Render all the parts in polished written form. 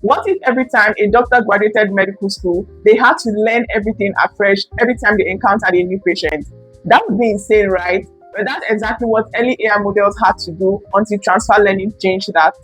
What if every time a doctor graduated medical school, they had to learn everything afresh every time they encountered a new patient? That would be insane, right? But that's exactly what early AI models had to do until transfer learning changed that.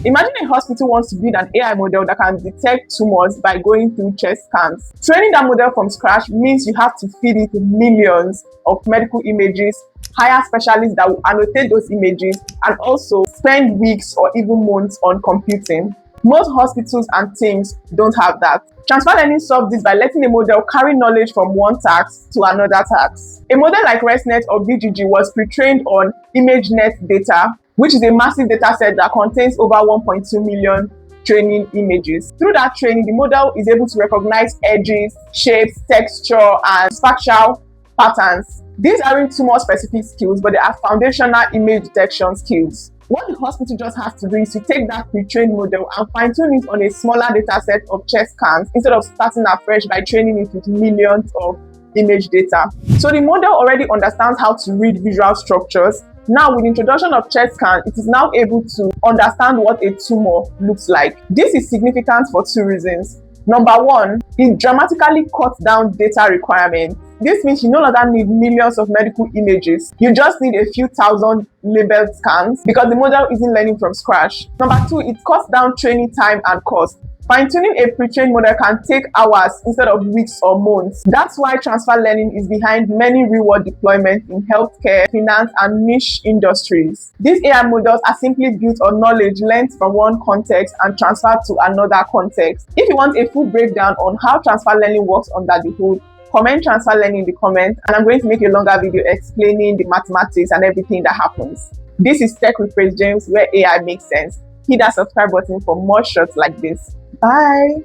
Imagine a hospital wants to build an AI model that can detect tumors by going through chest scans. Training that model from scratch means you have to feed it millions of medical images, hire specialists that will annotate those images, and also spend weeks or even months on computing. Most hospitals and teams don't have that. Transfer learning solves this by letting a model carry knowledge from one task to another task. A model like ResNet or BGG was pre-trained on ImageNet data, which is a massive data set that contains over 1.2 million training images. Through that training, the model is able to recognize edges, shapes, texture, and spatial patterns. These aren't tumor-specific skills, but they are foundational image detection skills. What the hospital just has to do is to take that pre-trained model and fine-tune it on a smaller data set of chest scans instead of starting afresh by training it with millions of image data. So the model already understands how to read visual structures. Now, with the introduction of chest scan, it is now able to understand what a tumor looks like. This is significant for two reasons. Number one, it dramatically cuts down data requirements. This means you no longer need millions of medical images. You just need a few thousand labeled scans because the model isn't learning from scratch. Number two, it cuts down training time and cost. Fine-tuning a pre-trained model can take hours instead of weeks or months. That's why transfer learning is behind many real-world deployments in healthcare, finance, and niche industries. These AI models are simply built on knowledge learned from one context and transferred to another context. If you want a full breakdown on how transfer learning works under the hood, comment transfer learning in the comments, and I'm going to make a longer video explaining the mathematics and everything that happens. This is Tech with Praise James, where AI makes sense. Hit that subscribe button for more shots like this. Bye.